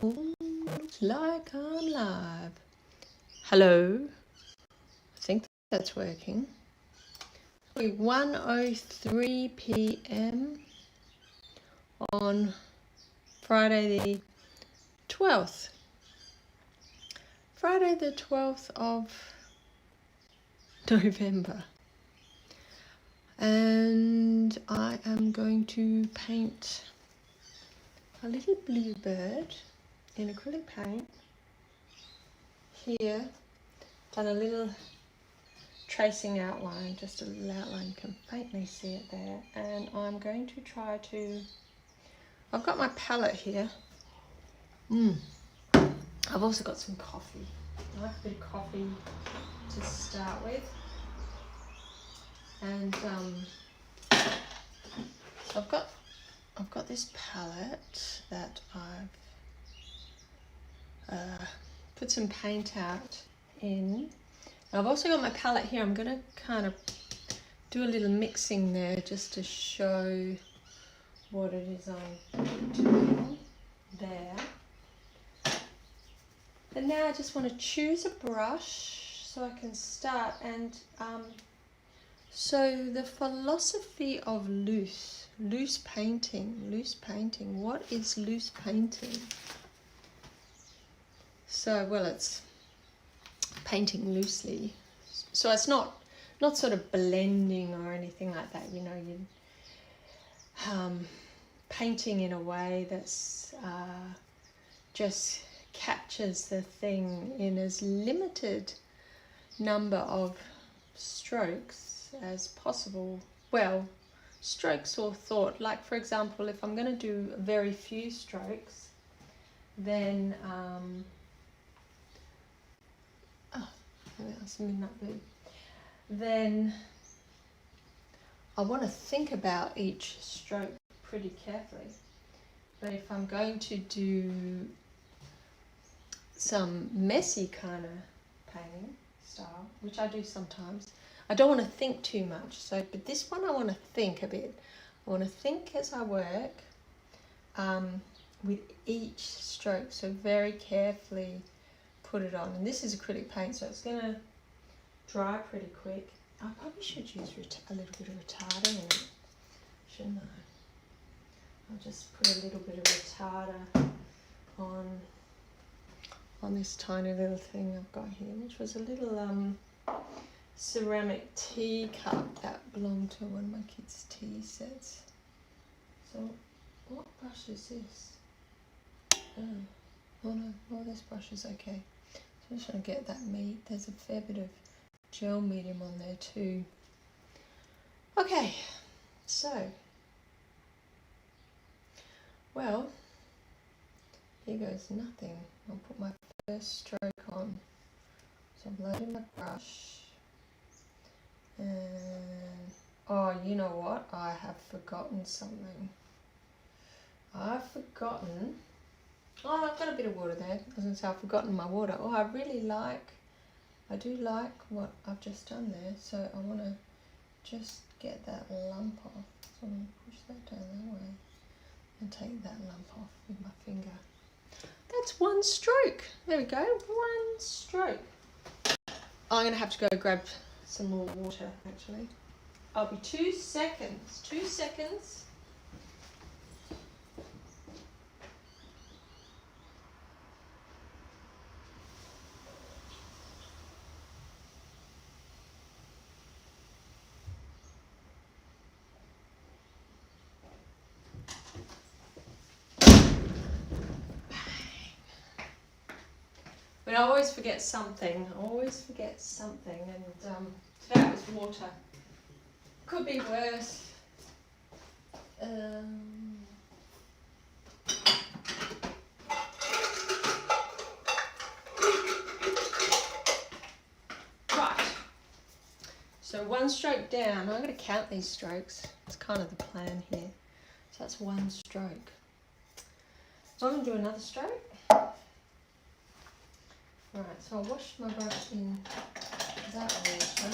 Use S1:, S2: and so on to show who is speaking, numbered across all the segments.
S1: Looks like I'm live. Hello. I think that's working. 1:03 p.m. on Friday the 12th. Friday the 12th of November. And I am going to paint a little bluebird in acrylic paint. Here, done a little tracing outline, just a little outline, you can faintly see it there. And I'm going to try to, I've got my palette here. I've also got some coffee. I like a bit of coffee to start with. And so I've got this palette that I've put some paint out in. I've also got my palette here. I'm going to kind of do a little mixing there just to show what it is I'm doing there. And now I just want to choose a brush so I can start. And so the philosophy of loose painting. What is loose painting? So, well, it's painting loosely. So it's not sort of blending or anything like that. You know, you painting in a way that's just captures the thing in as limited number of strokes as possible. Well, strokes or thought. Like, for example, if I'm going to do very few strokes, then that's midnight blue. Then I want to think about each stroke pretty carefully. But if I'm going to do some messy kind of painting style, which I do sometimes, I don't want to think too much. So, but this one I want to think a bit. I want to think as I work with each stroke. So very carefully put it on. And this is acrylic paint, so it's going to dry pretty quick. I probably should use a little bit of retarder in it, shouldn't I? I'll just put a little bit of retarder on this tiny little thing I've got here, which was a little ceramic teacup that belonged to one of my kids' tea sets. So what brush is this? Oh no, this brush is okay. So I'm just going to get that meat. There's a fair bit of gel medium on there too. Okay, so, well, here goes nothing. I'll put my first stroke on. So I'm loading my brush. And, oh, you know what? I have forgotten something. I've forgotten. Oh, I've got a bit of water there. I was going to say I've forgotten my water. Oh, I do like what I've just done there. So I want to just get that lump off. So I'm going to push that down that way and take that lump off with my finger. That's one stroke. There we go. One stroke. I'm going to have to go grab some more water, actually. I'll be 2 seconds. 2 seconds. But I always forget something. And today it was water. Could be worse. Right. So one stroke down. I'm going to count these strokes. It's kind of the plan here. So that's one stroke. So I'm going to do another stroke. Right, so I'll wash my brush in that water,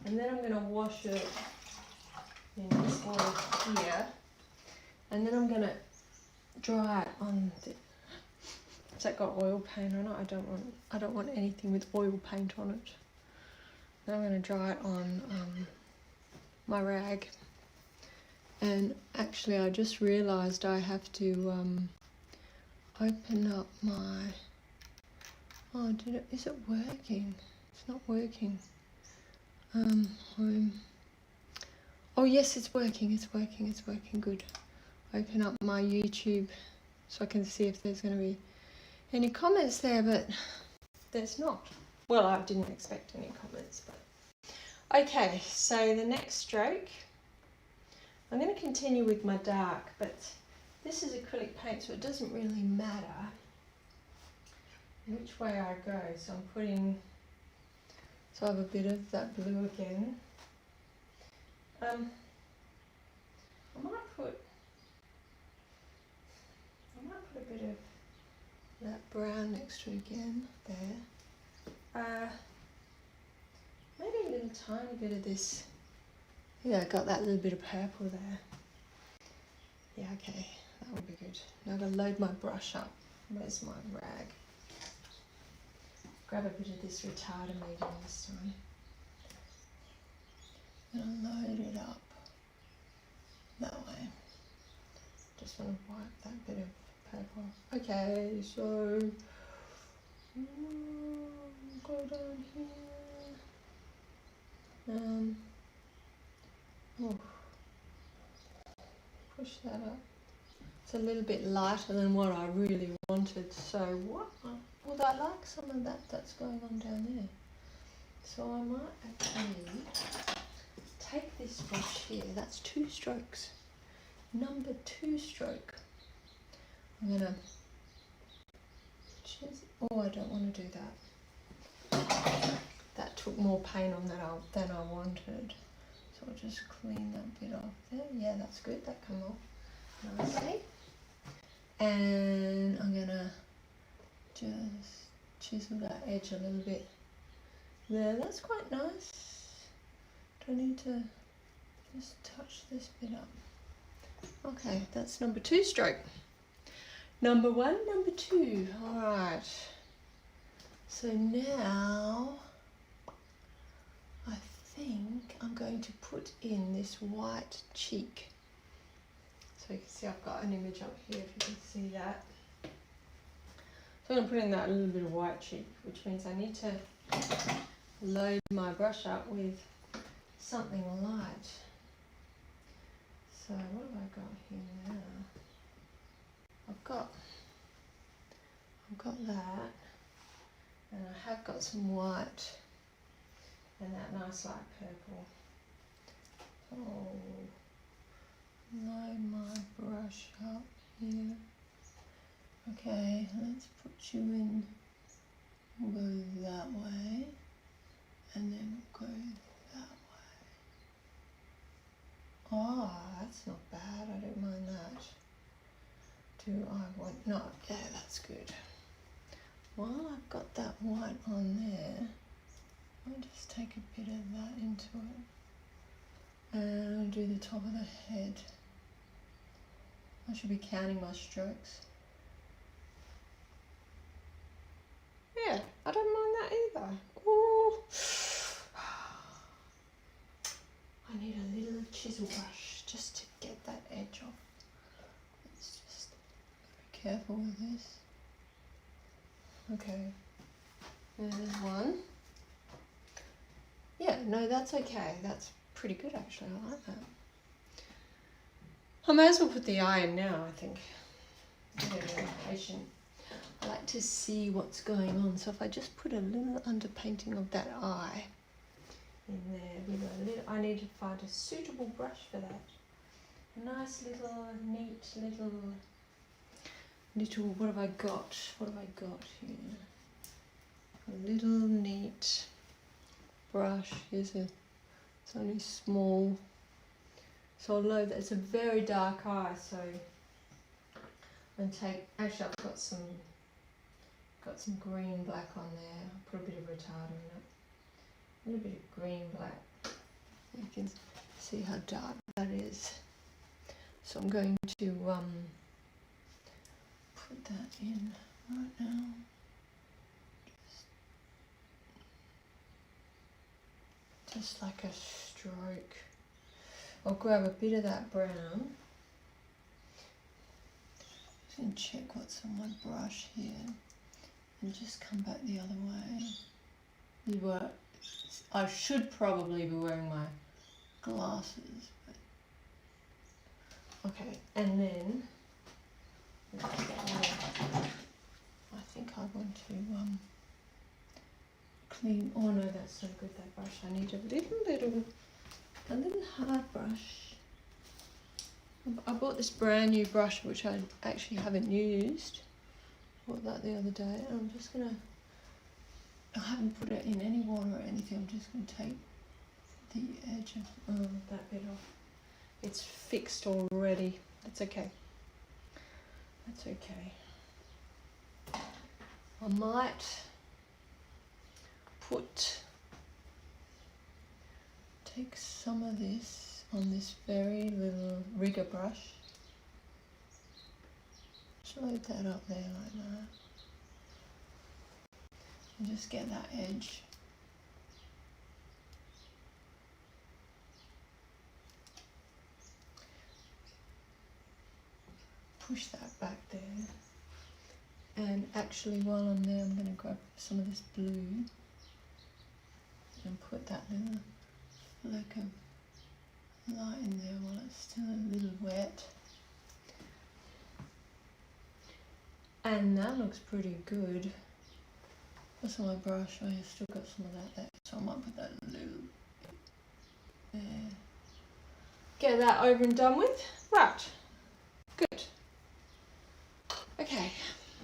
S1: and then I'm going to wash it in this water here, and then I'm going to dry it on Has that got oil paint on it? I don't want anything with oil paint on it. Now I'm going to dry it on my rag. And actually I just realised I have to open up my... Oh, is it working? It's not working. Oh yes, it's working, good. Open up my YouTube so I can see if there's going to be any comments there, but there's not. Well, I didn't expect any comments, but... Okay, so the next stroke, I'm going to continue with my dark, but this is acrylic paint, so it doesn't really matter which way I go. So I'm putting, so I have a bit of that blue again. I might put a bit of that brown next to again there. Maybe a little tiny bit of this. Yeah, I got that little bit of purple there. Yeah, okay, that would be good. Now I'm going to load my brush up. Where's my rag? Grab a bit of this retarder medium this time. And I'll load it up that way. Just want to wipe that bit of purple off. Okay, so go down here. Push that up. It's a little bit lighter than what I really wanted. So what? Well, I like some of that that's going on down there. So I might actually take this brush here. That's 2 strokes. Number 2 stroke. I'm gonna oh, I don't want to do that. That took more paint on than I wanted. So I'll just clean that bit off there. Yeah, that's good. That come off nicely. And I'm gonna just chisel that edge a little bit there. That's quite nice. Do I need to just touch this bit up? Okay, that's number 2 stroke. Number 1, number 2. All right. So now I think I'm going to put in this white cheek. So you can see I've got an image up here if you can see that. So I'm going to put in that little bit of white cheek, which means I need to load my brush up with something light. So what have I got here now? I've got that, and I have got some white and that nice light purple. Oh, load my brush up here. Okay, let's put you in. We'll go that way, and then we'll go that way. Oh, that's not bad. I don't mind that. Do I want, no, yeah, that's good. While I've got that white on there, I'll just take a bit of that into it. And I'll do the top of the head. I should be counting my strokes. Yeah, I don't mind that either. Ooh. I need a little chisel brush just to get that edge off. Let's just be careful with this. Okay, there's one. Yeah, no, that's okay. That's pretty good actually. I like that. I may as well put the eye in now, I think. I'm very patient. I like to see what's going on. So if I just put a little underpainting of that eye in there with a little, I need to find a suitable brush for that. A nice little, neat little, what have I got? What have I got here? A little neat brush. Here's a, it's only small. So I'll load that. It's a very dark eye, so I'm take, actually I've got some green black on there. I'll put a bit of retarder in it. A little bit of green black. You can see how dark that is. So I'm going to put that in right now. Just like a stroke. I'll grab a bit of that brown. Just going to check what's on my brush here and just come back the other way. This is what I should probably be wearing my glasses. But okay, and then I think I want to clean. Oh no, that's no good, that brush. I need a little hard brush. I bought this brand new brush which I actually haven't used. Bought that the other day, and I'm just gonna, I haven't put it in any water or anything. I'm just gonna take the edge of that bit off. It's fixed already. That's okay. That's okay. I might take some of this on this very little rigger brush. Just load that up there like that. And just get that edge. Push that back there. And actually while I'm there, I'm going to grab some of this blue and put that little fleck of light in there while it's still a little wet. And that looks pretty good. What's on my brush? Oh, I've still got some of that there. So I might put that a little there. Get that over and done with. Right. Good. Okay.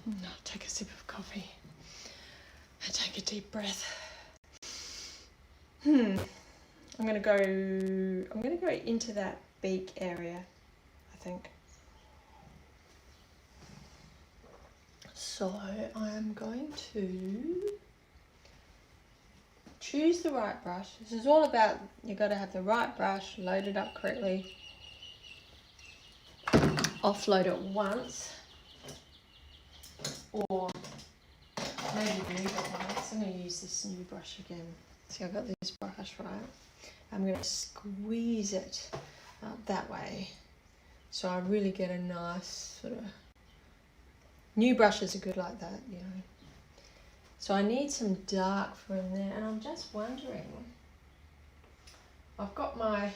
S1: Now take a sip of coffee and take a deep breath. I'm gonna go into that beak area, I think. So I am going to choose the right brush. This is all about, you've got to have the right brush, load it up correctly, offload it once, or maybe move it once. I'm going to use this new brush again. See, I've got this brush, right? I'm going to squeeze it that way, so I really get a nice sort of, new brushes are good like that, you know. So I need some dark for in there, and I'm just wondering, I've got my,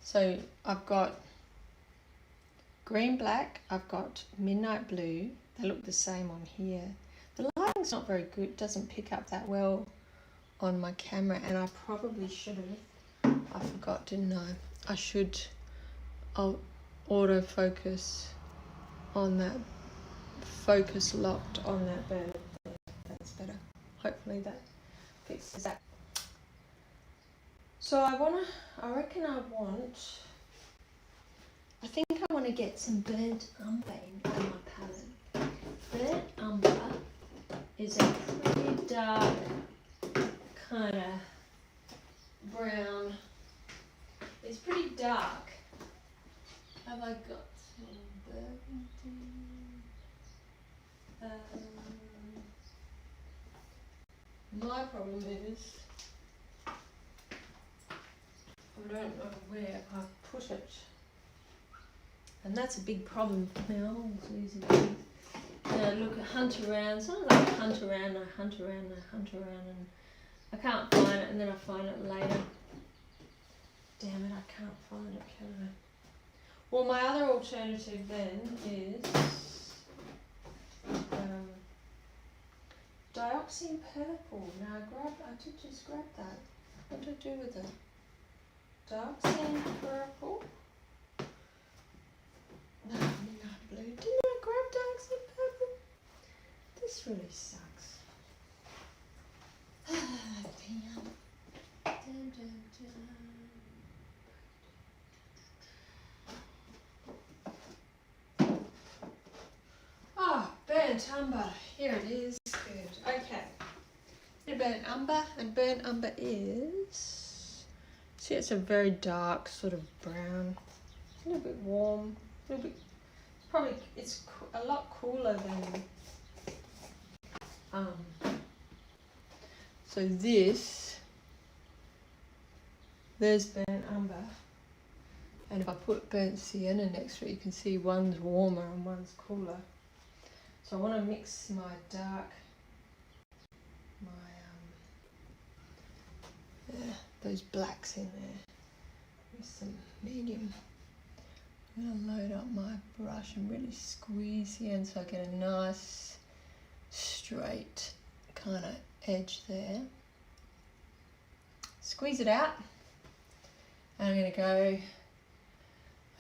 S1: so I've got green, black, I've got midnight blue. They look the same on here. The lighting's not very good, doesn't pick up that well on my camera, and I probably should have. I forgot, didn't I? I'll autofocus on that, focus locked on that bird. That's better. Hopefully that fixes that. So I think I want to get some burnt umber in my palette. Burnt umber is a pretty dark kind of brown. It's pretty dark. Have I got some burgundy? My problem is I don't know where I put it, and that's a big problem now. Look, hunt around. Sometimes I hunt around, and I can't find it, and then I find it later. Damn it, I can't find it, can I? Well, my other alternative then is dioxine purple. Now I did just grab that. What did I do with it? Dioxine purple. No, midnight blue. Didn't I grab dioxine purple? This really sucks. Damn. Burnt umber. Here it is. Good. Okay. Burnt umber, and burnt umber is, see, it's a very dark sort of brown, a little bit warm, a little bit, it's a lot cooler than, so there's burnt umber, and if I put burnt sienna next to it, you can see one's warmer and one's cooler. So I want to mix my dark, those blacks in there with some medium. I'm going to load up my brush and really squeeze the end so I get a nice straight kind of edge there. Squeeze it out, and I'm going to go,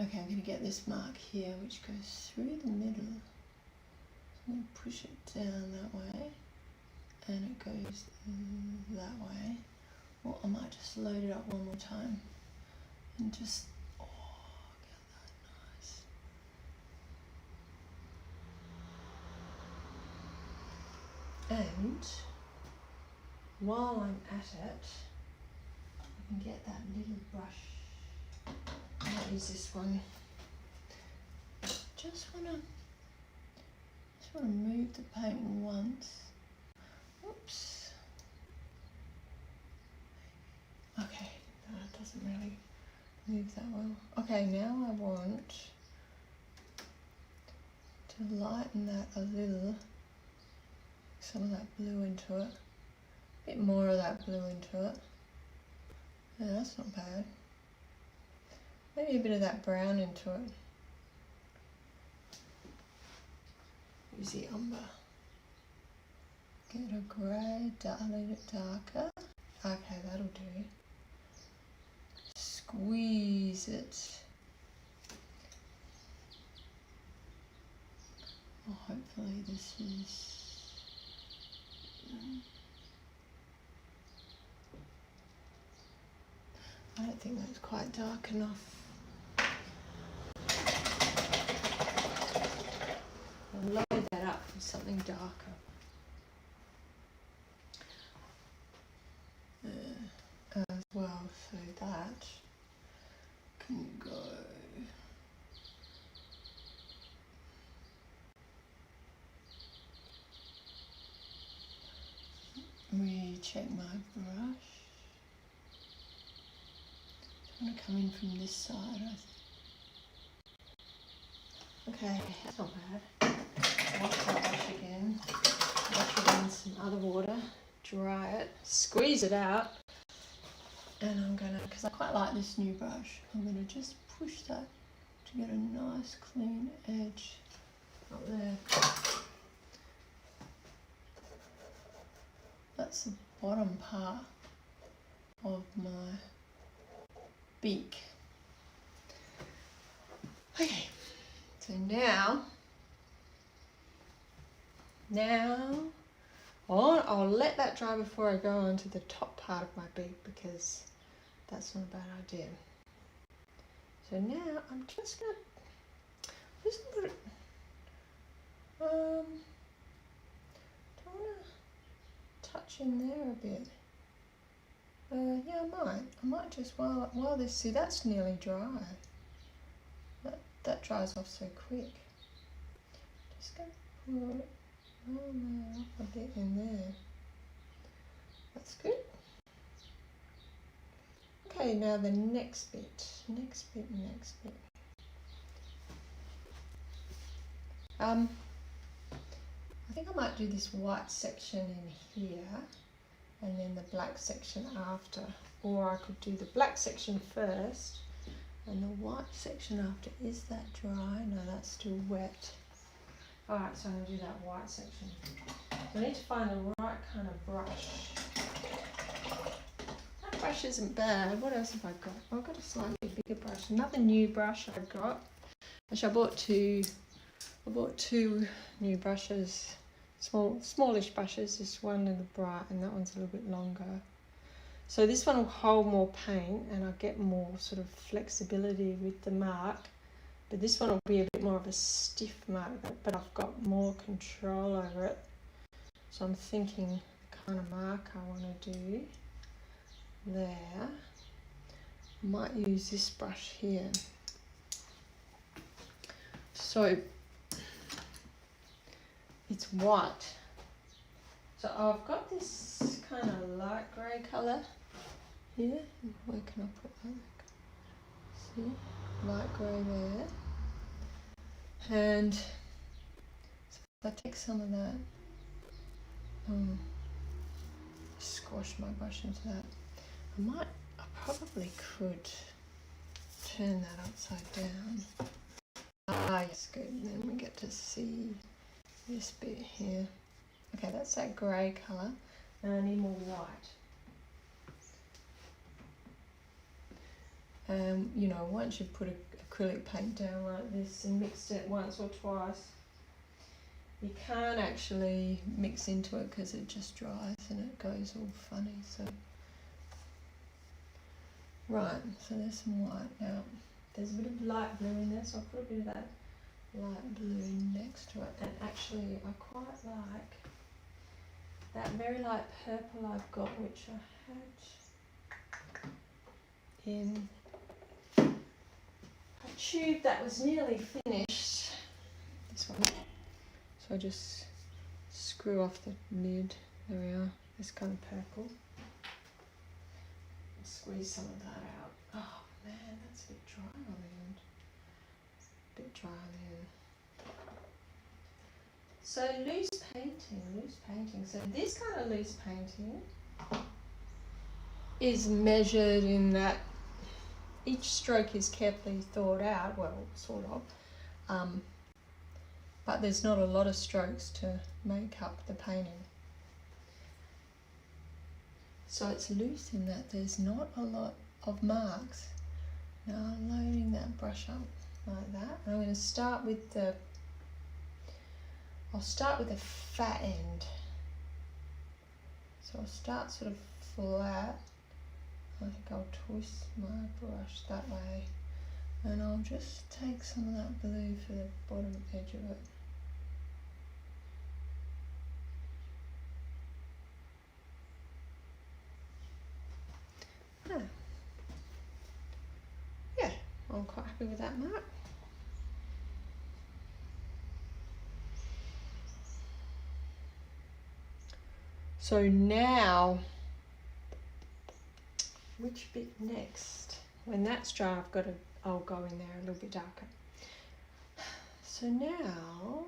S1: okay, I'm going to get this mark here which goes through the middle. So I'm going to push it down that way, and it goes that way. Or I might just load it up one more time and just, oh, get that nice. And while I'm at it, I can get that little brush. I might use this one. Just wanna move the paint once. Oops. Okay, that doesn't really move that well. Okay, now I want to lighten that a little. Some of that blue into it. A bit more of that blue into it. Yeah, that's not bad. Maybe a bit of that brown into it. Use the umber. Get a grey, a little bit darker. Okay, that'll do. Squeeze it. Oh, hopefully this is... I don't think that's quite dark enough. I'll load that up with something darker. As well, so that can go. Recheck my brush. I'm going to come in from this side, I think. Okay, that's not bad. Wash that brush again. Wash it in some other water. Dry it. Squeeze it out. And I'm going to, because I quite like this new brush, I'm going to just push that to get a nice clean edge up there. That's the bottom part of my beak. Okay, so now I'll let that dry before I go on to the top part of my beak, because that's not a bad idea. So now I'm just going to put it, don't want to touch in there a bit. Yeah, I might just, while this, see, that's nearly dry. That dries off so quick. Just going to put a bit in there. That's good. Okay, now the next bit. I think I might do this white section in here and then the black section after. Or I could do the black section first and the white section after. Is that dry? No, that's still wet. Alright, so I'm going to do that white section. I need to find the right kind of brush. That brush isn't bad. What else have I got? I've got a slightly bigger brush. Another new brush I've got. Actually, I bought two new brushes. Smallish brushes. This one in the bright and that one's a little bit longer. So this one will hold more paint and I'll get more sort of flexibility with the mark. But this one will be a bit more of a stiff mark, but I've got more control over it. So I'm thinking the kind of mark I want to do there. I might use this brush here. So it's white. So I've got this kind of light grey colour here. Where can I put that? See, light grey there. And so if I take some of that, squash my brush into that. I probably could turn that upside down. Ah, yes, good. And then we get to see this bit here. Okay, that's that grey colour, and I need more white. You know, once you've put acrylic paint down like this and mixed it once or twice, you can't actually mix into it because it just dries and it goes all funny. So, right, so there's some white now. There's a bit of light blue in there, so I'll put a bit of that light blue next to it. And actually, I quite like that very light purple I've got, which I had in a tube that was nearly finished. This one. So I just screw off the lid. There we are. This kind of purple. Squeeze some of that out. Oh man, that's a bit dry on the end. A bit dry on the end. So loose painting. So this kind of loose painting is measured in that each stroke is carefully thought out, well, sort of, but there's not a lot of strokes to make up the painting. So it's loose in that there's not a lot of marks. Now I'm loading that brush up like that. I'm going to start with the, I'll start with the fat end. So I'll start sort of flat. I think I'll twist my brush that way. And I'll just take some of that blue for the bottom edge of it. Yeah, I'm quite happy with that mark. So now, which bit next? When that's dry, I'll go in there a little bit darker. So now,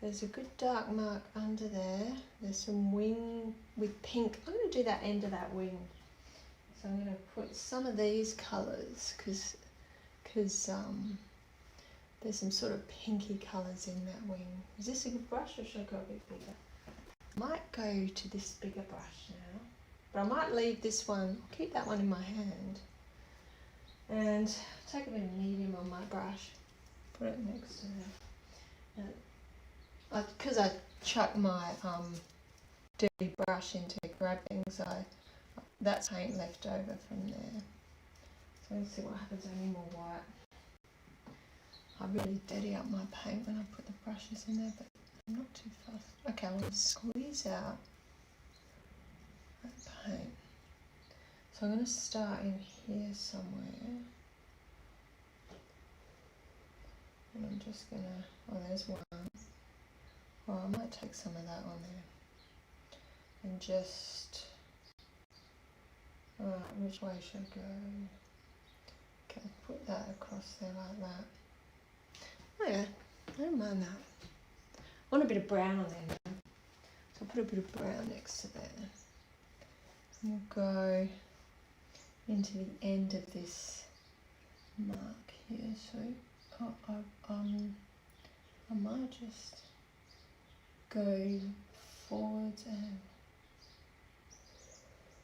S1: there's a good dark mark under there. There's some wing with pink. I'm going to do that end of that wing. So I'm going to put some of these colours because there's some sort of pinky colours in that wing. Is this a good brush or should I go a bit bigger? I might go to this bigger brush now, but I might leave this one. I'll keep that one in my hand and take a bit of medium on my brush, put it next to there. Because I chuck my dirty brush into grab things, that's paint left over from there. So let's see what happens. I need more white. I really dirty up my paint when I put the brushes in there, but I'm not too fast. Okay, I'm going to squeeze out that paint. So I'm going to start in here somewhere. And I'm just going to, oh, there's one. Oh, I might take some of that on there. And just, which way should I go? Okay, put that across there like that. Oh yeah, I don't mind that. I want a bit of brown on there now. So I'll put a bit of brown next to there. And we'll go into the end of this mark here. So I might just go forwards and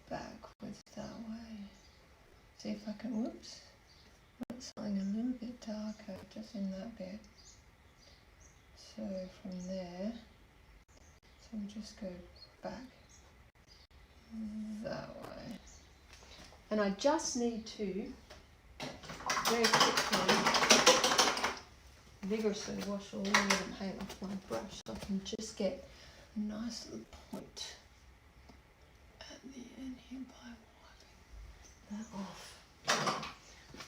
S1: backwards that way. See if I can, whoops, put something a little bit darker just in that bit. So from there, so we'll just go back that way. And I just need to very quickly, vigorously wash all of the paint off my brush so I can just get a nice little point at the end here by wiping that off.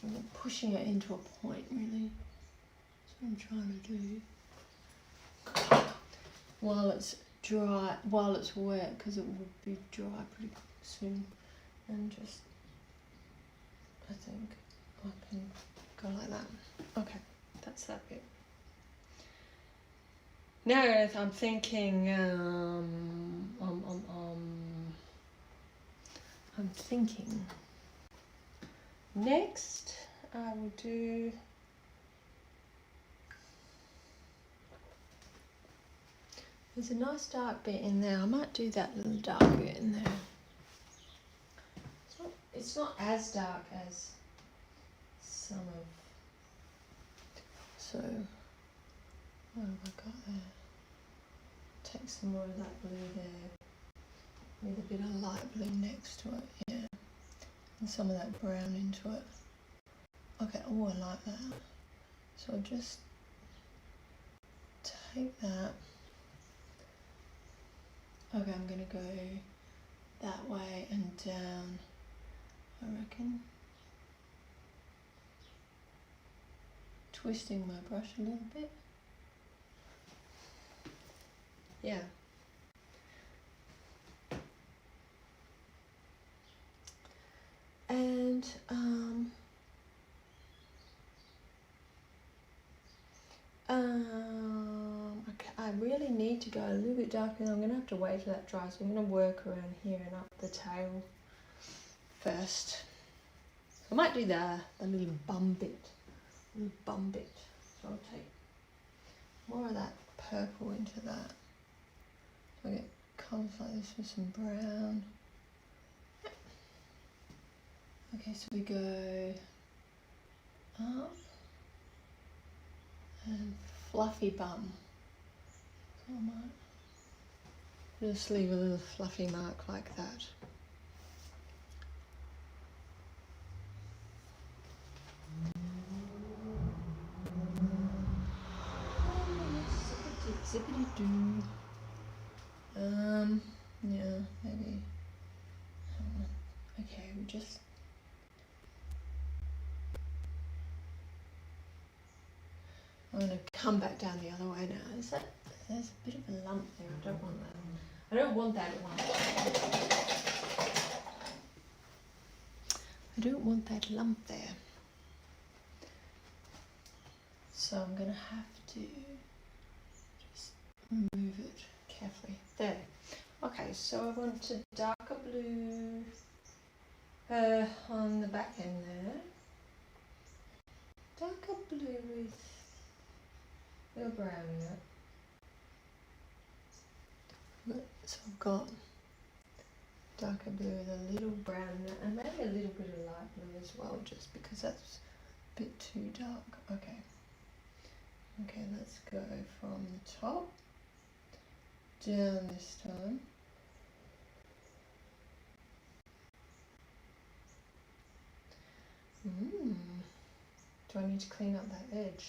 S1: I'm pushing it into a point really. That's what I'm trying to do. while it's dry, while it's wet, because it will be dry pretty soon. And just, I think I can go like that. Okay, that's that bit. Now I'm thinking, I'm thinking next I will do there's a nice dark bit in there. I might do that little dark bit in there. It's not as dark as some of, so what have I got there? Take some more of that blue there with a bit of light blue next to it, yeah, and some of that brown into it. Okay, oh, I like that. So I'll just take that. Okay, I'm gonna go that way and down, I reckon. Twisting my brush a little bit. Yeah. And okay, I really need to go a little bit darker, and I'm gonna have to wait till that dries. So I'm gonna work around here and up the tail first. I might do the little bum bit. So I'll take more of that purple into that. So I get colours like this with some brown. Okay, so we go up and fluffy bum. So I might just leave a little fluffy mark like that. Zippity doo. Yeah, maybe. Okay, we just. I'm gonna come back down the other way now. Is that? There's a bit of a lump there. I don't want that. I don't want that lump. I don't want that lump there. So I'm gonna have to just move it carefully. There. Okay, so I want a darker blue on the back end there. Darker blue with a little brown in it. So I've got darker blue with a little brown in it, and maybe a little bit of light blue as well, just because that's a bit too dark. Okay. Okay, let's go from the top down this time. Do I need to clean up that edge?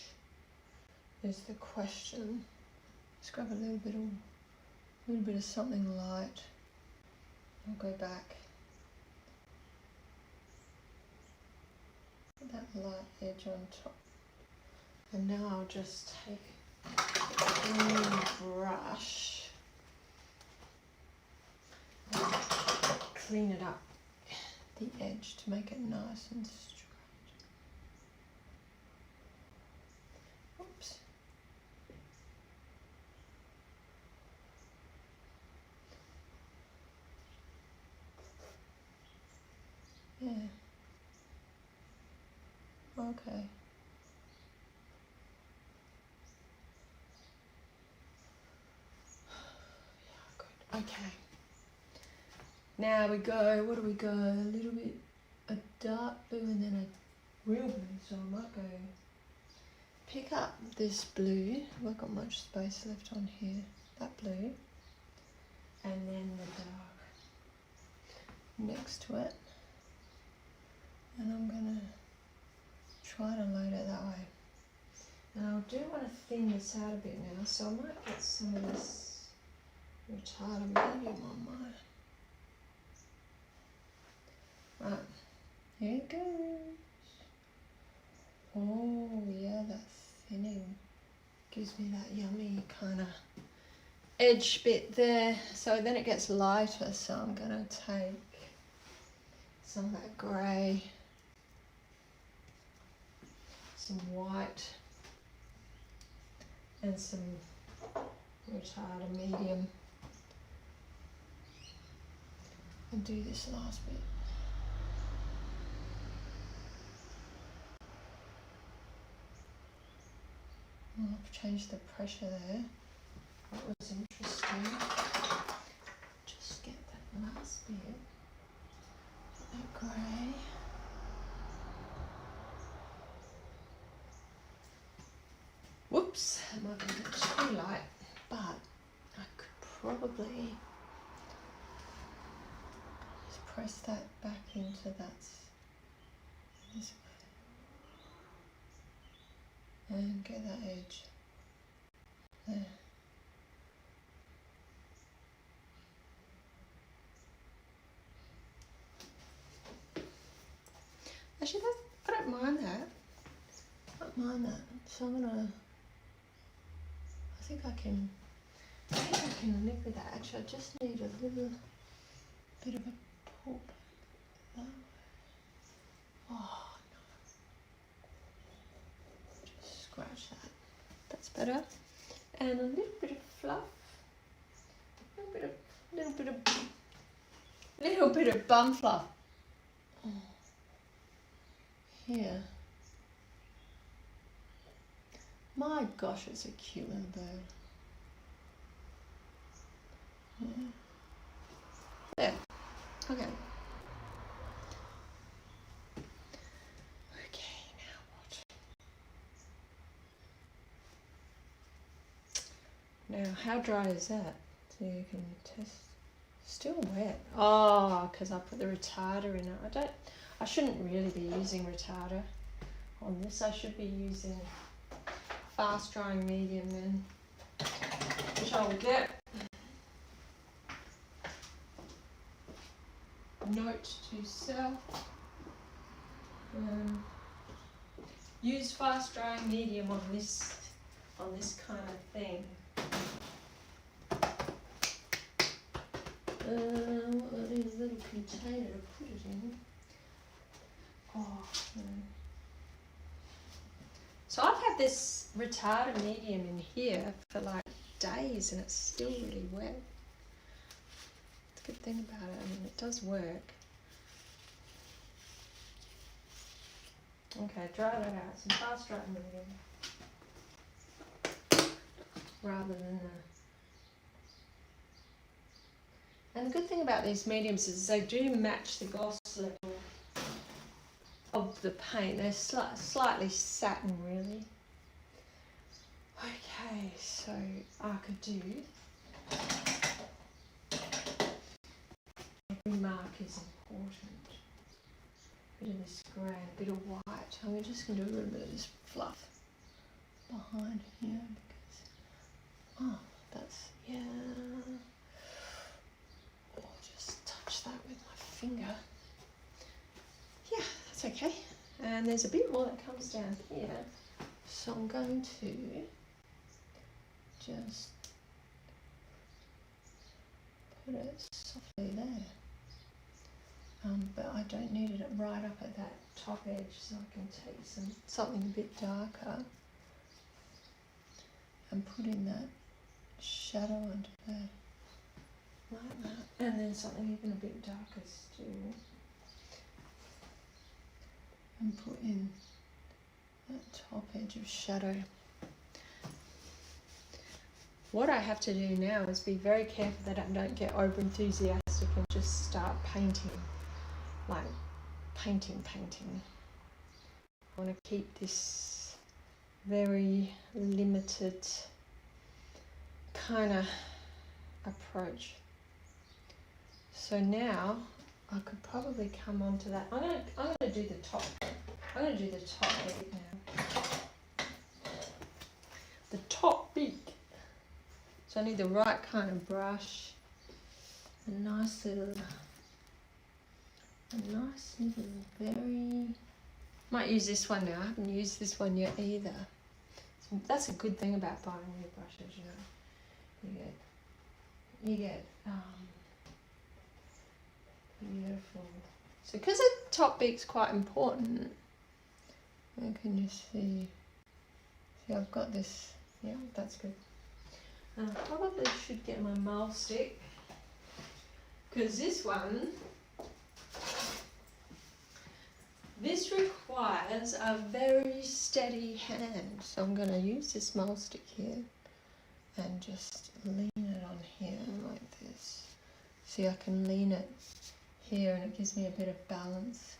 S1: Is the question. Let's grab a little bit of something light. I'll go back. Put that light edge on top. And now I'll just take a clean brush and clean it up the edge to make it nice and straight. Oops. Yeah. Okay. Okay. Now we go, what do we go? A little bit, a dark blue and then a real blue. So I might go pick up this blue. I've got much space left on here. That blue. And then the dark next to it. And I'm going to try to load it that way. Now I do want to thin this out a bit now, so I might get some of this retarded medium on mine. Right, here it goes. Oh yeah, that thinning gives me that yummy kind of edge bit there, so then it gets lighter. So I'm going to take some of that grey, some white, and some retarder medium, and do this last bit. I've changed the pressure there. That was interesting. Just get that last bit, that grey. Whoops, that might be a bit too light, but I could probably just press that back into that this way and get that edge there. Actually, I don't mind that. I don't mind that. So I'm gonna. I think I can live with that. Actually, I just need a little bit of a pull back. Oh no! Just scratch that. That's better. And a little bit of fluff. Little bit of bum fluff. Oh. Here. My gosh, it's a cute little bird. Yeah. There. Okay. Okay, now what? Now, how dry is that? So you can test. Still wet. Oh, because I put the retarder in it. I shouldn't really be using retarder on this. I should be using fast drying medium then, which I will get. Note to self, use fast drying medium on this kind of thing. I need a little container to put it in. Oh, no. So I've had this retarder medium in here for like days and it's still really wet. It's a good thing about it. I mean, it does work. Okay, dry that out. Some fast drying medium. Rather than the... And the good thing about these mediums is they do match the gloss level of the paint. They're slightly satin, really. Okay, so I could do... Every mark is important. A bit of this grey, a bit of white. I'm just going to do a little bit of this fluff behind here because... Oh, that's... Yeah... Just touch that with my finger. Yeah, that's okay. And there's a bit more that comes down here. So I'm going to just put it softly there. But I don't need it right up at that top edge, so I can take something a bit darker and put in that shadow under there. Like that. And then something even a bit darker still. And put in that top edge of shadow. What I have to do now is be very careful that I don't get over enthusiastic and just start painting. Like painting. I want to keep this very limited kind of approach. So now I could probably come onto that. I'm gonna do the top. I'm gonna do the top bit now. The top bit. So I need the right kind of brush. A nice little very... Might use this one now. I haven't used this one yet either. So that's a good thing about buying new brushes, you know. You get you get beautiful. So because the top bit's quite important, I can just see I've got this, yeah, that's good. I probably should get my mouth stick, because this requires a very steady hand. So I'm going to use this mouth stick here and just lean it on here like this. See, I can lean it here and it gives me a bit of balance.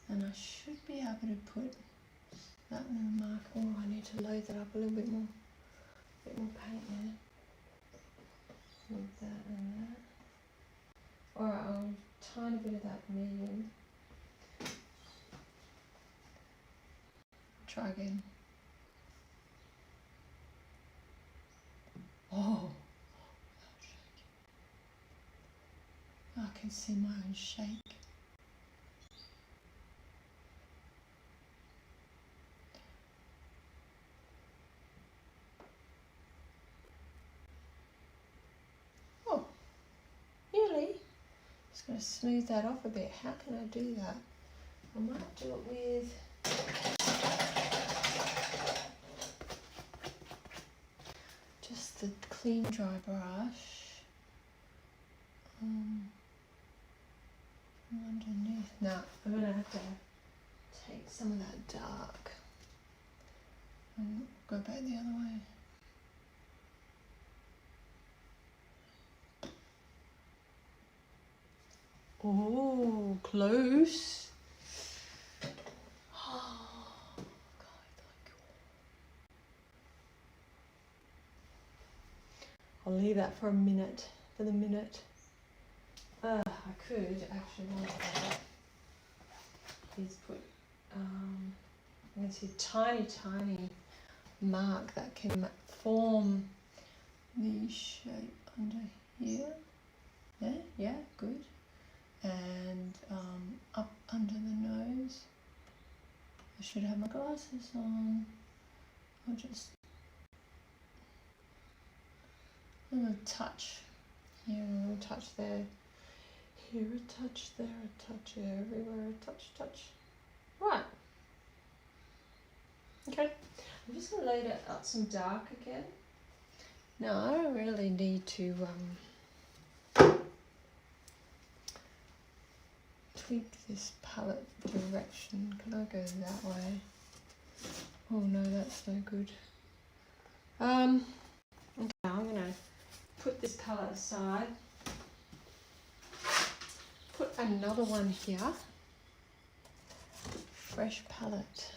S1: And I should be able to put that little mark. Oh, I need to load that up a little bit more. A bit more paint there. Like that and that. Alright, I'll tiny bit of that medium. Try again. Oh, I can see my own shake. Oh, really? Just going to smooth that off a bit. How can I do that? I might do it with just the clean dry brush. Underneath. Now I'm going to have to take some of that dark and go back the other way. Oh, close. Oh, God, I'll leave that for a minute. For the minute. I could actually want that. Is put you can see a tiny mark that can form the shape under here. There, yeah, good. And up under the nose. I should have my glasses on. I'll just a little touch here, a little touch there. Here a touch, there a touch, everywhere a touch. Right. Okay. I'm just going to load it up some dark again. Now I don't really need to tweak this palette direction. Can I go that way? Oh no, that's no good. Okay, I'm going to put this palette aside. Put another one here. Fresh palette.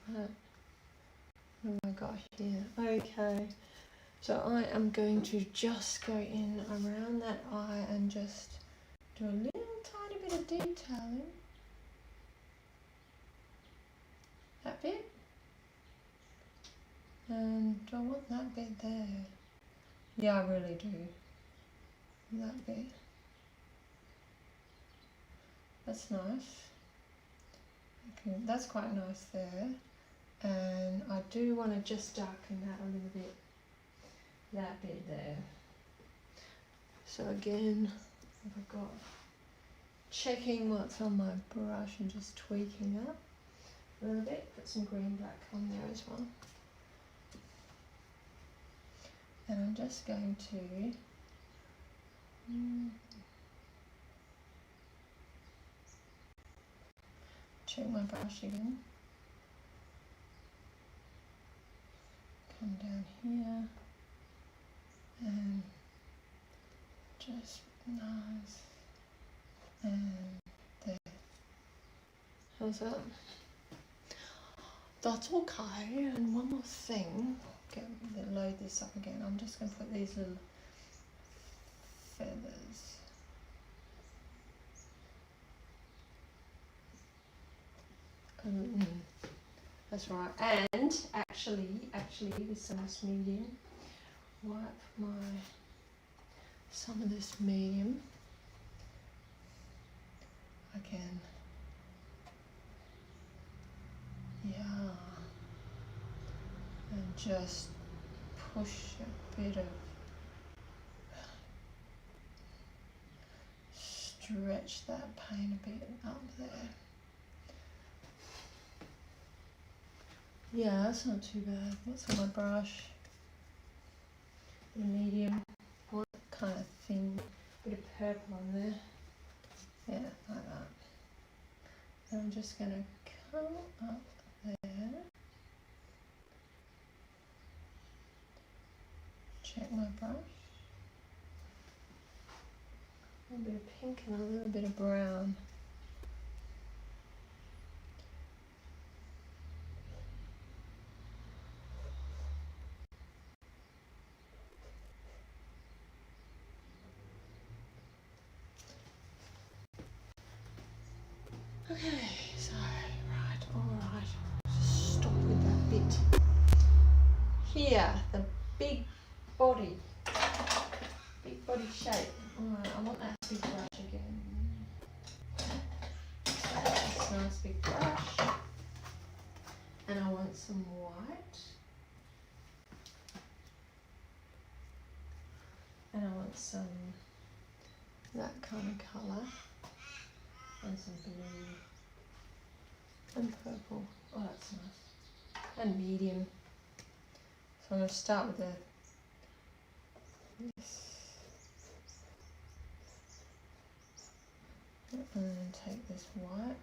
S1: Right. What have I got here? Okay. So I am going to just go in around that eye and just do a little tiny bit of detailing. That bit. And do I want that bit there? Yeah, I really do. That bit. That's nice. Okay, that's quite nice there. And I do want to just darken that a little bit. That bit there. So again, I've got checking what's on my brush and just tweaking up a little bit. Put some green black on there as well. And I'm just going to check my brush again. Come down here and just nice and there. How's that? That's okay. And one more thing. Load this up again. I'm just going to put these little feathers. That's right. And actually with some of this medium, wipe some of this medium again. Yeah. And just push a bit of stretch that paint a bit up there. Yeah, that's not too bad. What's on my brush? The medium, or kind of thin, bit of purple on there. Yeah, like that. And I'm just going to come up there. Check my brush. A little bit of pink and a little bit of brown. Okay, so, alright, just stop with that bit. Here, the big body shape. Alright, I want that big brush again. This nice big brush. And I want some white. And I want some, that kind of colour. And some blue. And purple. Oh, that's nice. And medium. So I'm going to start with this. And then take this white.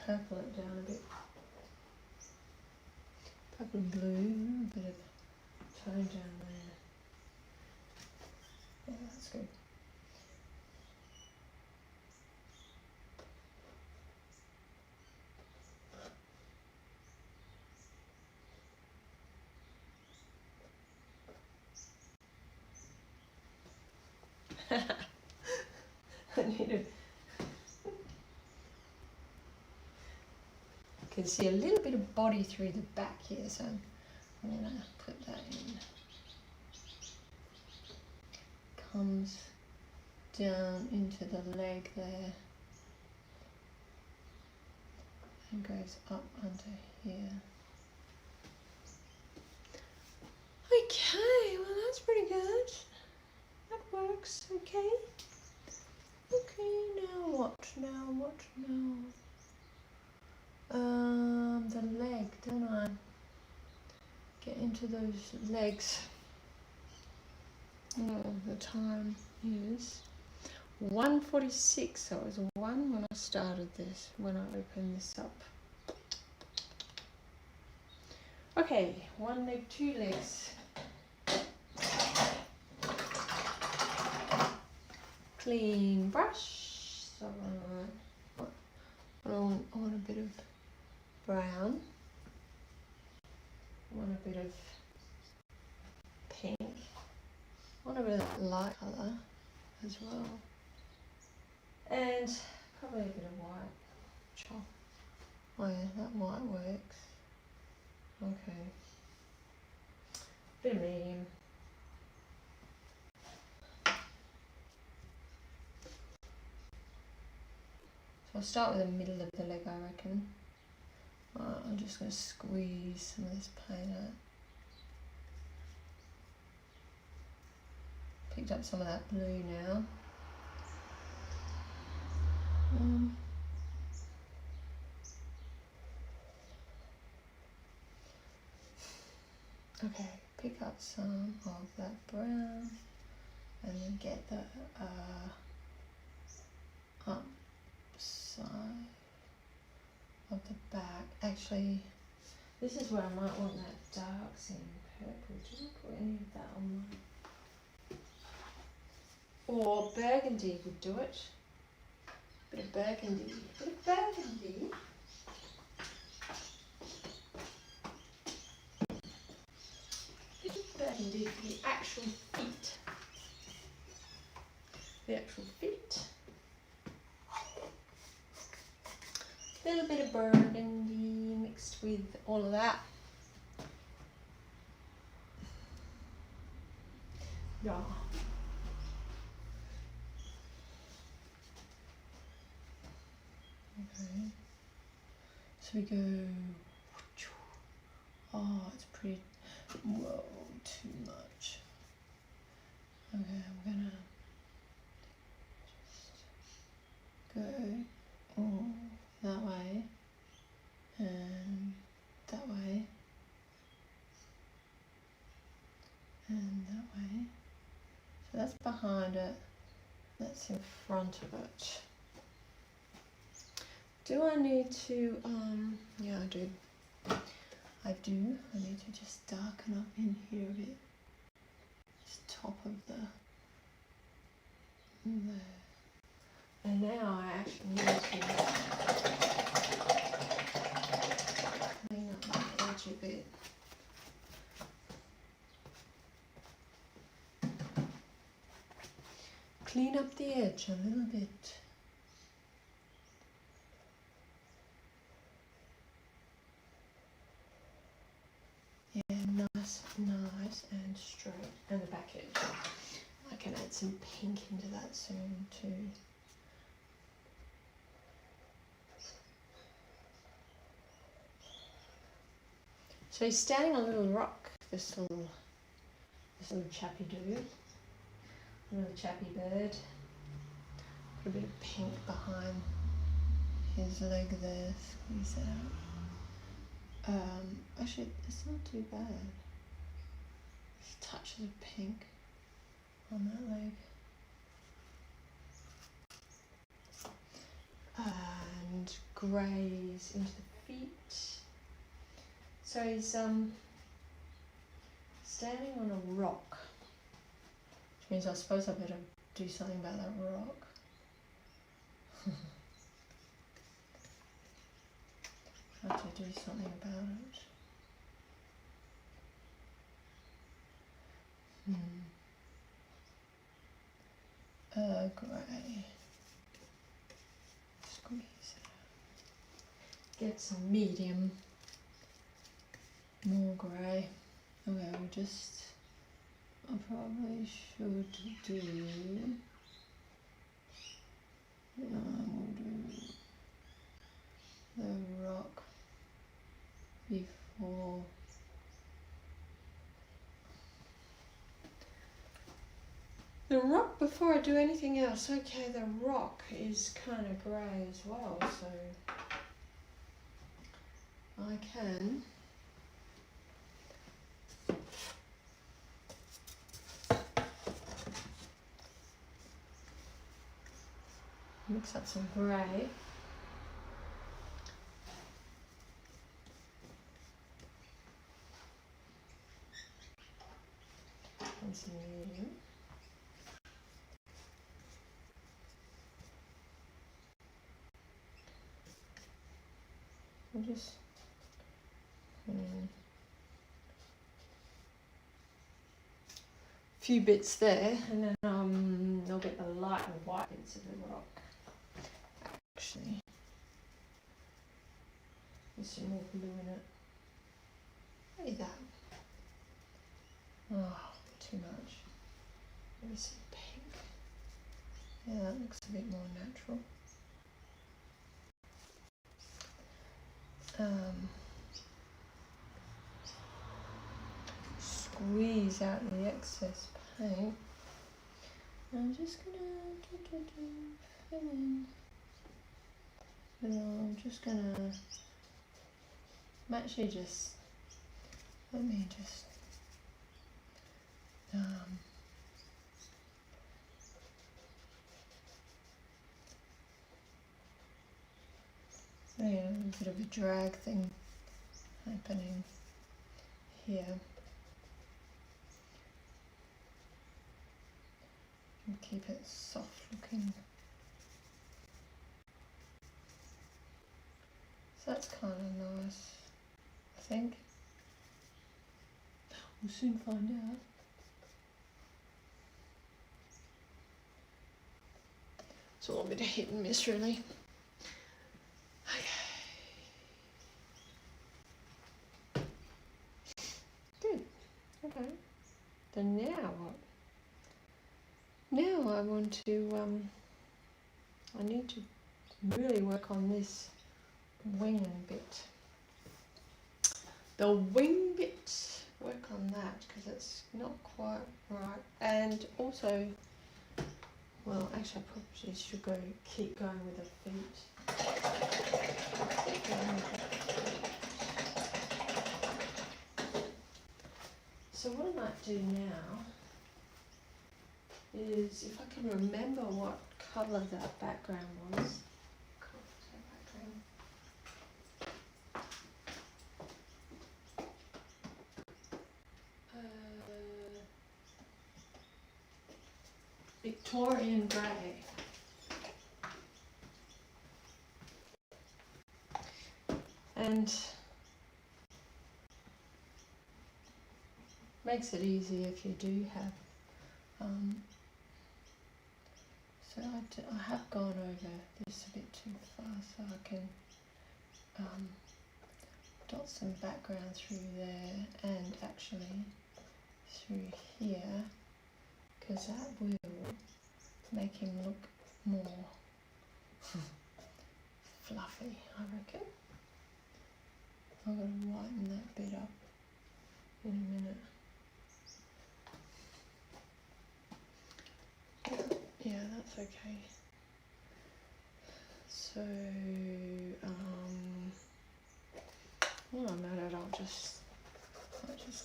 S1: Purple it down a bit. Purple and blue, a bit of tone down there. Yeah, that's good. I need to. You can see a little bit of body through the back here, so I'm going to put that in. Comes down into the leg there and goes up under here. Okay, well that's pretty good. That works, okay. Okay, now what? The leg, don't I? Get into those legs. Oh, the time is 1:46, so it was 1 when I started this, when I opened this up. Okay, 1 leg, 2 legs. Clean brush. So I want a bit of brown. I want a bit of pink. I want a bit of light colour as well. And probably a bit of white. Chalk. Oh yeah, that white works. Okay. Bit of medium. So I'll start with the middle of the leg, I reckon. I'm just going to squeeze some of this paint out. Picked up some of that blue now. Okay, pick up some of that brown and then get the upside of the back. Actually, this is where I might want that dark sand purple. Did I put any of that on mine? Or burgundy would do it. Bit of burgundy. Burgundy for the actual feet. A little bit of burgundy mixed with all of that. Yeah. Okay. So we go. Oh, it's pretty. Whoa, too much. Okay, I'm gonna just go all that way and that way and that way. So that's behind it, that's in front of it. Do I need to, yeah, I do. I need to just darken up in here a bit. Just top of the there. And now I actually need to clean up the edge a bit. Clean up the edge a little bit. Yeah, nice and straight. And the back edge. I can add some pink into that soon too. So he's standing on a little rock, this little chappy dude. Little chappy bird. Put a bit of pink behind his leg there, squeeze it out. Actually, it's not too bad. Just touches of pink on that leg. And greys into the feet. So he's standing on a rock, which means I suppose I better do something about that rock. I have to do something about it. Grey. Squeeze it out. Get some medium. More grey. Okay, I probably should do, we'll do the rock before. The rock before I do anything else. Okay, the rock is kind of grey as well, so I can mix up some grey. And some medium. I'll just put in a few bits there, and then I'll get the light and white bits of the rock. Actually, there's some more blue in it. Look at that. Oh, too much. Maybe some pink. Yeah, that looks a bit more natural. Squeeze out the excess paint. I'm just gonna fill in. I'm just gonna actually just let me just yeah, a bit of a drag thing happening here. And keep it soft looking. So that's kind of nice, I think. We'll soon find out. It's all a bit of hit and miss, really. Okay. Good. Okay. Then now what? Now I want to, I need to really work on this wing bit. The wing bit. work on that because it's not quite right. And also, well, actually I probably should keep going with the feet. Keep going with the feet. So what I might do now is, if I can remember what colour that background was. Victorian grey. And makes it easy if you do have so I have gone over this a bit too far, so I can dot some background through there and actually through here, because that will make him look more fluffy, I reckon. I'm going to lighten that bit up in a minute. Yeah, that's okay. So, while I'm at it, I'll just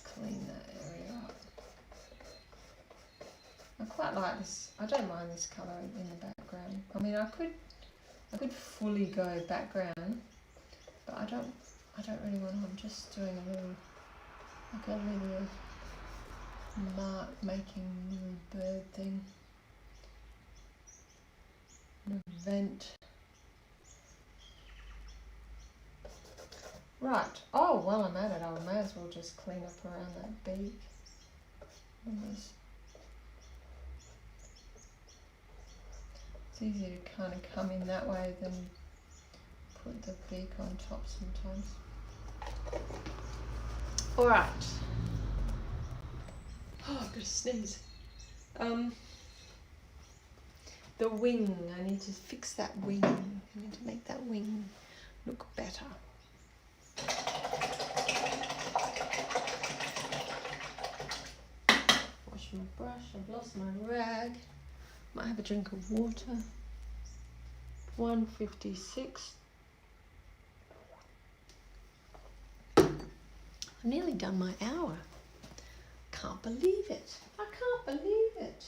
S1: clean that area up. I quite like this. I don't mind this colour in the background. I mean, I could fully go background, but I don't really want to. I'm just doing a little mark making little bird thing. An event. Right. Oh, while I'm at it, I may as well just clean up around that beak. It's easier to kind of come in that way than put the beak on top sometimes. All right. Oh, I've got to sneeze. The wing. I need to fix that wing. I need to make that wing look better. Wash my brush. I've lost my rag. Might have a drink of water. 1:56. I've nearly done my hour. Can't believe it. I can't believe it.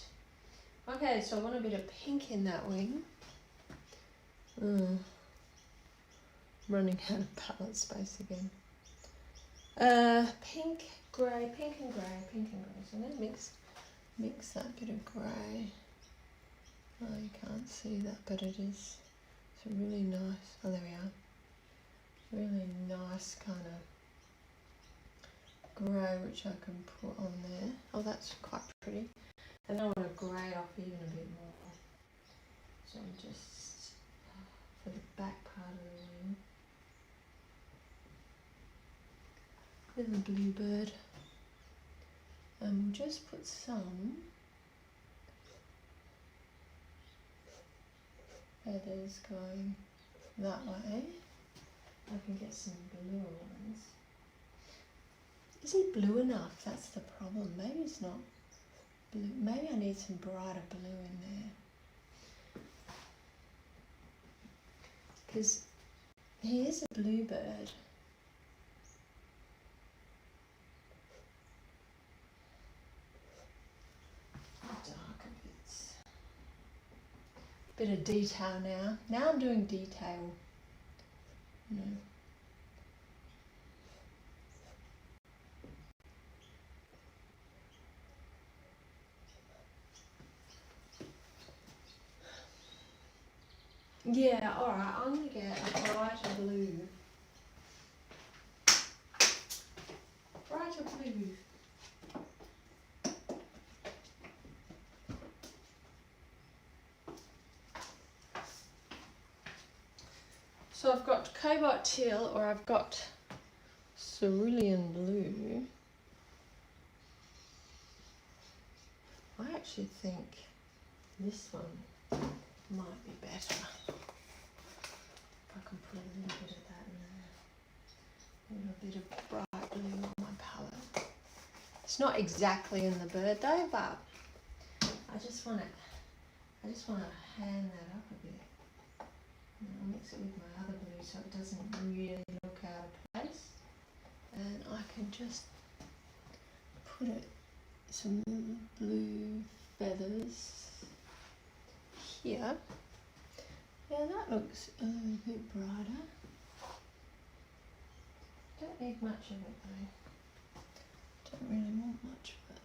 S1: Okay, so I want a bit of pink in that wing. Running out of palette space again. Pink, grey, pink and grey, pink and grey. So I'm going to mix that bit of grey. Oh, you can't see that, but it is. It's a really nice. Oh, there we are. Really nice kind of grey, which I can put on there. Oh, that's quite pretty. And I want to grey off even a bit more. So I'm just for the back part of the wing. Little bluebird. And we'll just put some feathers going that way. I can get some bluer ones. Is he blue enough? That's the problem. Maybe it's not blue. Maybe I need some brighter blue in there. Because he is a bluebird. Darker bits. Bit of detail now. Now I'm doing detail. You know. Yeah, alright, I'm going to get a brighter blue. Brighter blue. So I've got cobalt teal, or I've got cerulean blue. I actually think this one might be better. If I can put a little bit of that in there. A little bit of bright blue on my palette. It's not exactly in the bird though, but I just want to hand that up a bit. And I'll mix it with my other blue so it doesn't really look out of place. And I can just put some blue feathers here. Yeah, that looks a little bit brighter. Don't need much of it though. Don't really want much of it.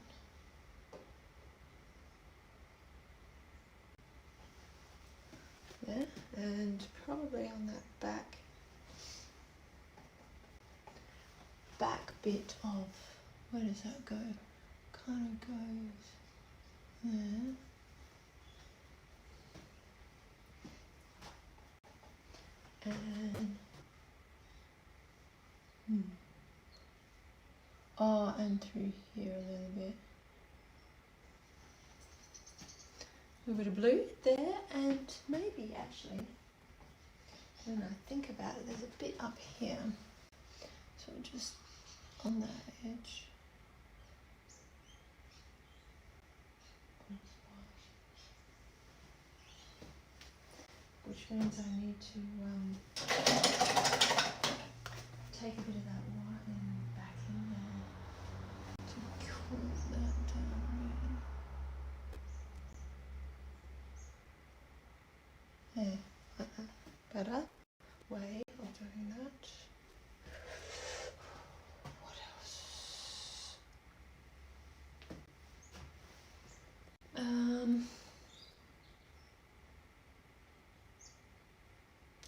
S1: Yeah, and probably on that back bit of, where does that go? Kind of goes there. And oh, and through here a little bit. A bit of blue there, and maybe actually, when I think about it, there's a bit up here. So just on that edge. Which means I need to take a bit of that white and back in there to cool that down. Yeah, like that. Better way of doing that. What else?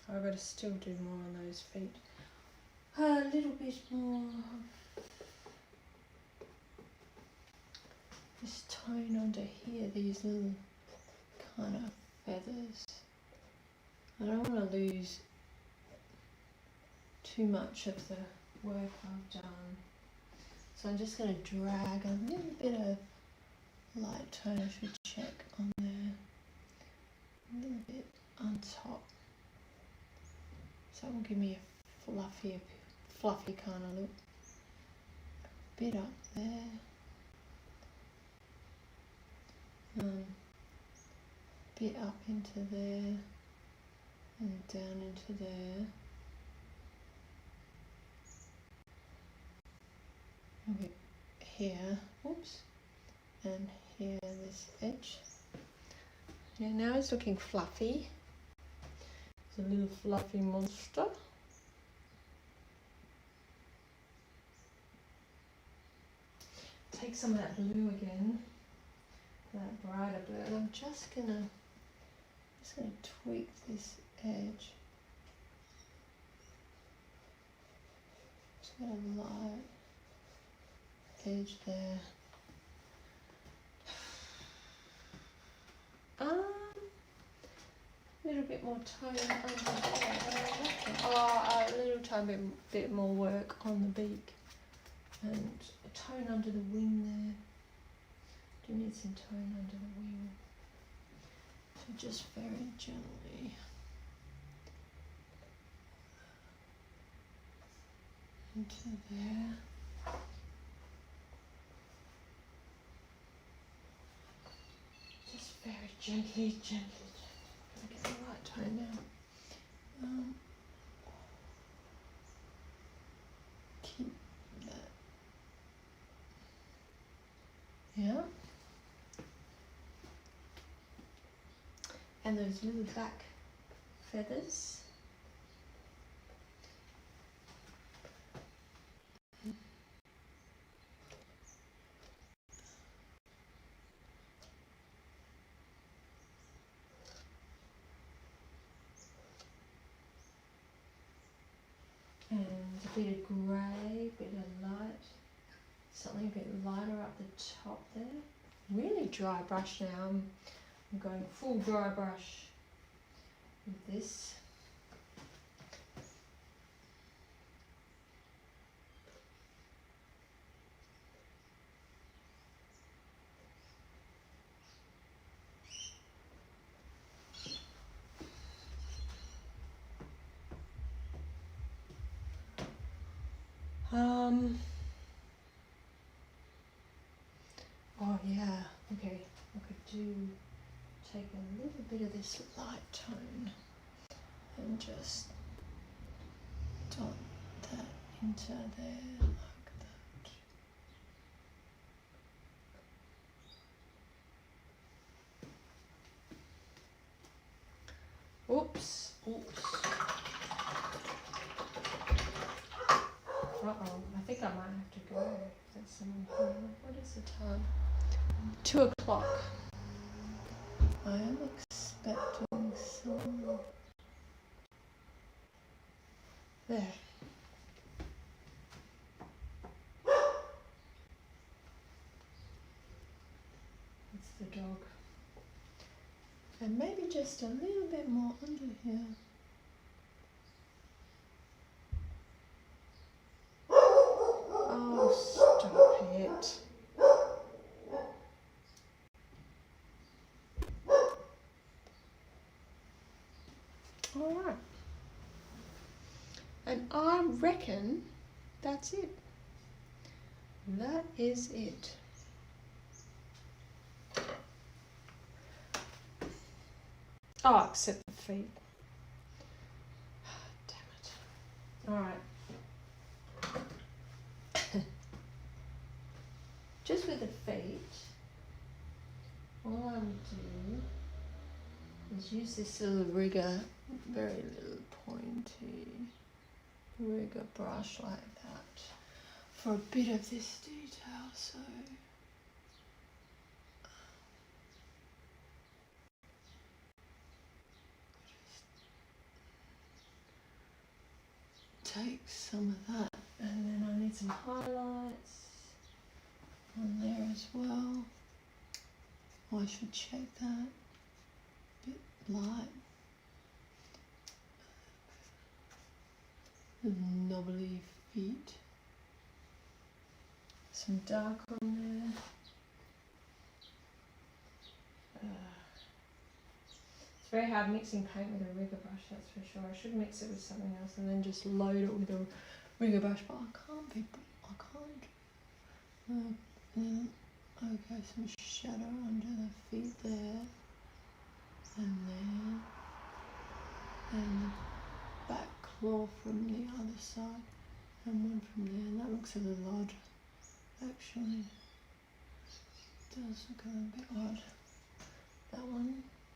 S1: I've got to still do more on those feet. A little bit more of this tone under here, these little kind of feathers. I don't want to lose too much of the work I've done. So I'm just going to drag a little bit of light tone, I should check on there. A little bit on top. So it will give me a fluffy kind of look. A bit up there. Bit up into there and down into there. A bit here, whoops, and here this edge. Yeah, now it's looking fluffy. It's a little fluffy monster. Take some of that blue again, that brighter blue, and I'm just gonna tweak this edge. Just got a light edge there. A little bit more tone under there. Oh, a little tiny bit more work on the beak and a tone under the wing there. Do need some tone under the wing. So just very gently into there. Just very gently. Get the right tone now. Keep that. Yeah. And those little back feathers. And a bit of grey, a bit of light, something a bit lighter up the top there. Really dry brush now. I'm going full dry brush with this. do take a little bit of this light tone and just dot that into there like that. Oops, oops. Uh-oh, I think I might have to go. There's someone here. What is the time? 2 o'clock. I am expecting someone. There. It's the dog. And maybe just a little bit more under here. Oh, stop it. All right. And I reckon that's it. That is it. Oh, except the feet. Damn it. All right. Just with the feet, all I would do is use this little rigger, very little pointy rigger brush like that for a bit of this detail. So take some of that, and then I need some highlights on there as well. Oh, I should check that. A bit light. Knobbly feet. Some dark on there. It's very hard mixing paint with a rigger brush, that's for sure. I should mix it with something else and then just load it with a rigger brush, but I can't. Okay, some shadow under the feet there, and there, and the back claw from the other side, and one from there. And that looks a little odd, actually. It does look a little bit odd. That one,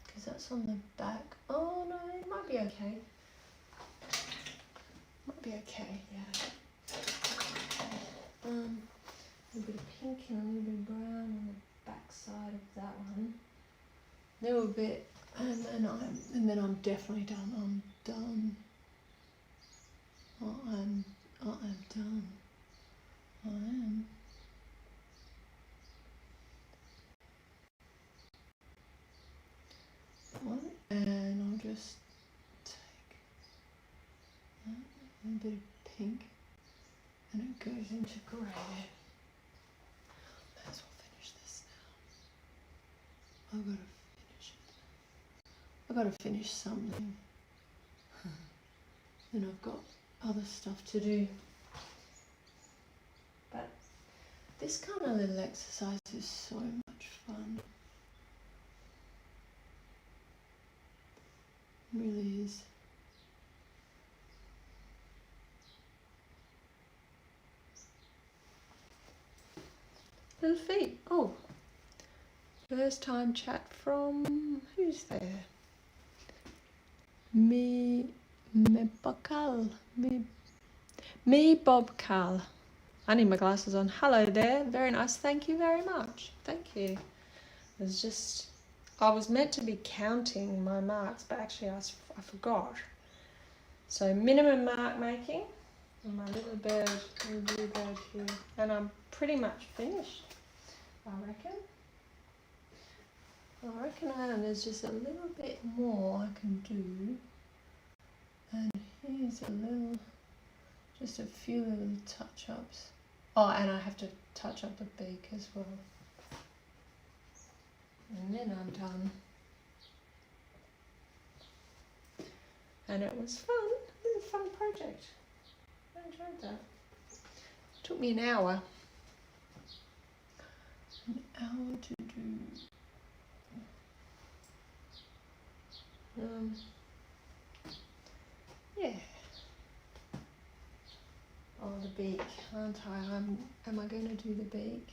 S1: because that's on the back. Oh no, it might be okay. Might be okay, yeah. A little bit of pink and a little bit of brown on the back side of that one. A little bit, and then I'm definitely done. I'm done. I am done. I am. One, and I'll just take a bit of pink, and it goes into grey. May as well finish this now. I've got to finish something. Then I've got other stuff to do. But this kind of little exercise is so much fun. It really is. Little feet. Oh, first time chat from, who's there? Me Bobcal. Me Bobcal. I need my glasses on. Hello there. Very nice. Thank you very much. Thank you. I was meant to be counting my marks, but actually I forgot. So minimum mark making. And my little bluebird here. And I'm pretty much finished, I reckon. There's just a little bit more I can do. And here's just a few little touch-ups. Oh, and I have to touch up the beak as well. And then I'm done. And it was fun. It was a fun project. I enjoyed that. It took me an hour. An hour to do Yeah. Oh, the beak, aren't I? Am I going to do the beak?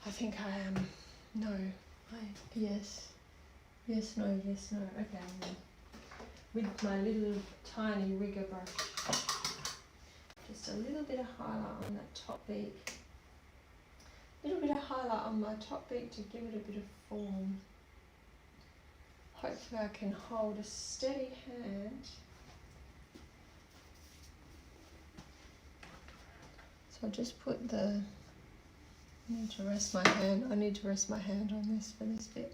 S1: I think I am. No. Yes. Yes, no, yes, no. Okay. With my little tiny rigger brush. Just a little bit of highlight on that top beak. A little bit of highlight on my top beak to give it a bit of form. Hopefully I can hold a steady hand. So I'll just put the, I need to rest my hand on this for this bit.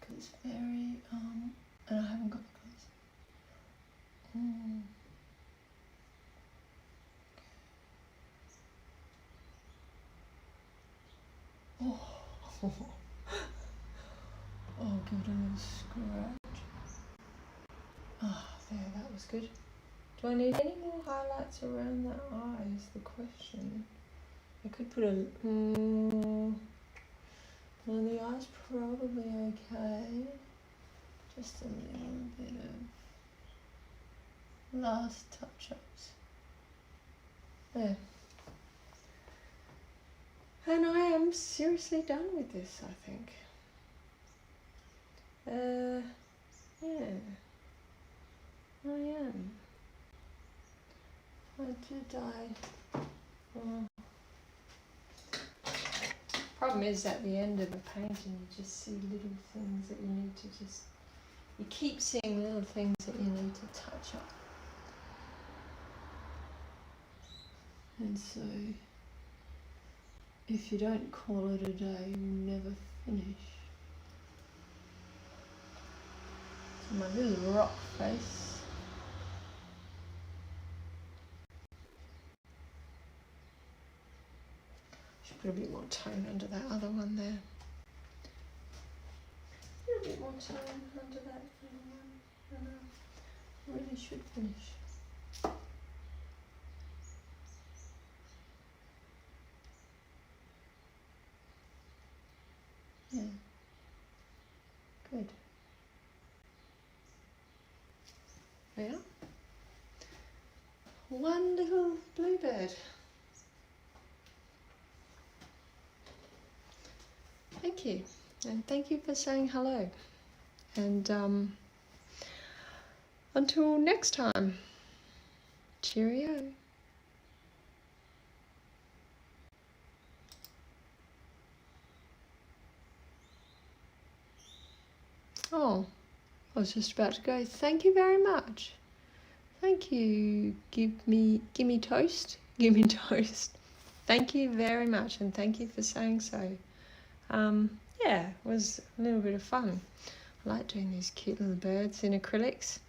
S1: Because it's very, and I haven't got the colours. Oh, oh, give it a little scratch. Ah, there, that was good. Do I need any more highlights around that eye is the question. I could put a, well, the eye's probably okay. Just a little bit of last touch-ups. There. And I am seriously done with this, I think. Yeah, I am. Problem is at the end of the painting you just see little things that you need to you keep seeing little things that you need to touch up. And so if you don't call it a day, you'll never finish. So my little rock face. Should put a bit more tone under that other one there. A little bit more tone under that other one. And I really should finish. Yeah. Good. Yeah. One little bluebird. Thank you. And thank you for saying hello. And until next time, cheerio. Oh, I was just about to go. Thank you very much. Thank you. Give me toast. Give me toast. Thank you very much, and thank you for saying so. Yeah, it was a little bit of fun. I like doing these cute little birds in acrylics.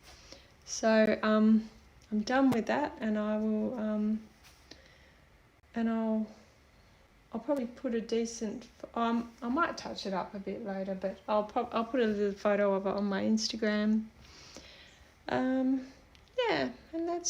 S1: So I'm done with that, and I will I'll probably put a decent. I might touch it up a bit later, but I'll put a little photo of it on my Instagram. Yeah, and that's